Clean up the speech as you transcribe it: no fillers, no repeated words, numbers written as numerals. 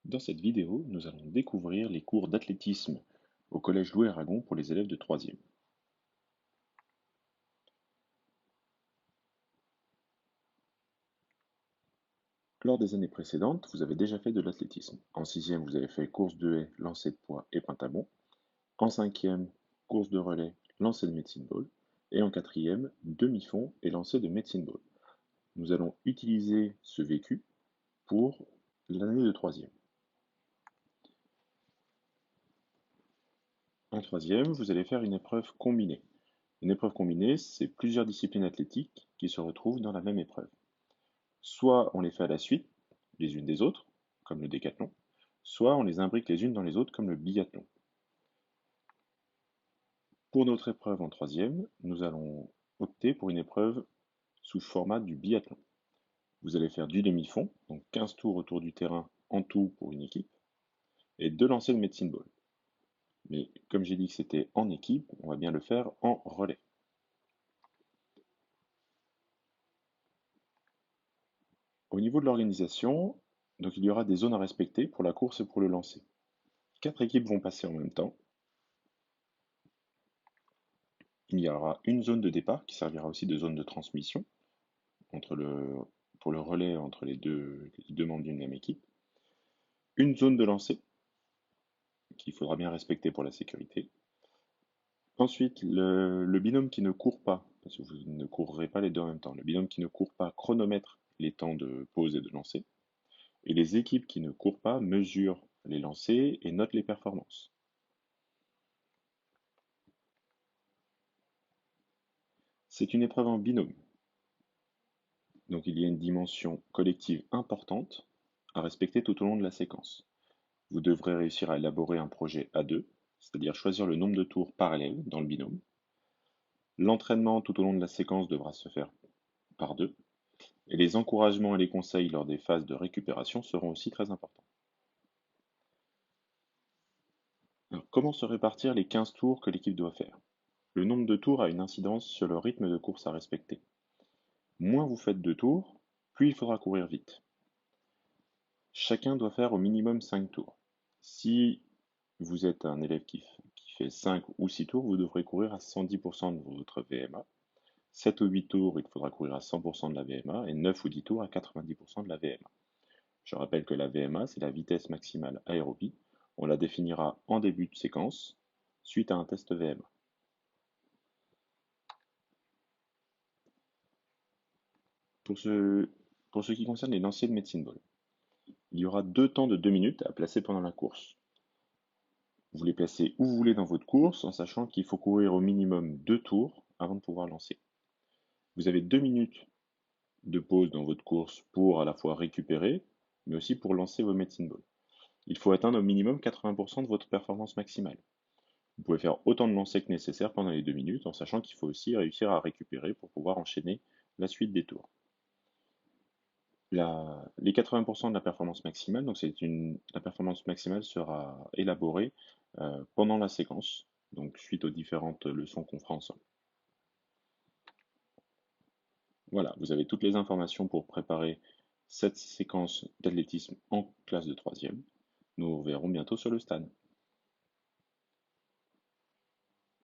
Dans cette vidéo, nous allons découvrir les cours d'athlétisme au collège Louis Aragon pour les élèves de 3e. Lors des années précédentes, vous avez déjà fait de l'athlétisme. En 6e, vous avez fait course de haies, lancer de poids et pentathlon. En 5e, course de relais, lancer de medicine ball. Et en 4e, demi-fond et lancer de medicine ball. Nous allons utiliser ce vécu pour l'année de 3e. En 3e, vous allez faire une épreuve combinée. Une épreuve combinée, c'est plusieurs disciplines athlétiques qui se retrouvent dans la même épreuve. Soit on les fait à la suite, les unes des autres, comme le décathlon, soit on les imbrique les unes dans les autres, comme le biathlon. Pour notre épreuve en 3e, nous allons opter pour une épreuve sous format du biathlon. Vous allez faire du demi-fond, donc 15 tours autour du terrain en tout pour une équipe, et 2 lancers de medicine ball. Mais comme j'ai dit que c'était en équipe, on va bien le faire en relais. Au niveau de l'organisation, donc il y aura des zones à respecter pour la course et pour le lancer. 4 équipes vont passer en même temps. Il y aura une zone de départ qui servira aussi de zone de transmission pour le relais entre les deux membres d'une même équipe. Une zone de lancer qu'il faudra bien respecter pour la sécurité. Ensuite, le binôme qui ne court pas, parce que vous ne courrez pas les deux en même temps, le binôme qui ne court pas chronomètre les temps de pause et de lancer. Et les équipes qui ne courent pas mesurent les lancers et notent les performances. C'est une épreuve en binôme. Donc il y a une dimension collective importante à respecter tout au long de la séquence. Vous devrez réussir à élaborer un projet à deux, c'est-à-dire choisir le nombre de tours par élève dans le binôme. L'entraînement tout au long de la séquence devra se faire par deux, et les encouragements et les conseils lors des phases de récupération seront aussi très importants. Alors, comment se répartir les 15 tours que l'équipe doit faire? Le nombre de tours a une incidence sur le rythme de course à respecter. Moins vous faites de tours, plus il faudra courir vite. Chacun doit faire au minimum 5 tours. Si vous êtes un élève qui fait 5 ou 6 tours, vous devrez courir à 110% de votre VMA. 7 ou 8 tours, il faudra courir à 100% de la VMA, et 9 ou 10 tours à 90% de la VMA. Je rappelle que la VMA, c'est la vitesse maximale aérobie. On la définira en début de séquence, suite à un test VMA. Pour ce qui concerne les lancers de medicine ball, il y aura 2 temps de 2 minutes à placer pendant la course. Vous les placez où vous voulez dans votre course, en sachant qu'il faut courir au minimum 2 tours avant de pouvoir lancer. Vous avez 2 minutes de pause dans votre course pour à la fois récupérer, mais aussi pour lancer vos medicine balls. Il faut atteindre au minimum 80% de votre performance maximale. Vous pouvez faire autant de lancers que nécessaire pendant les 2 minutes, en sachant qu'il faut aussi réussir à récupérer pour pouvoir enchaîner la suite des tours. Les 80% de la performance maximale, donc la performance maximale sera élaborée pendant la séquence, donc suite aux différentes leçons qu'on fera ensemble. Voilà, vous avez toutes les informations pour préparer cette séquence d'athlétisme en classe de 3e. Nous vous reverrons bientôt sur le stade.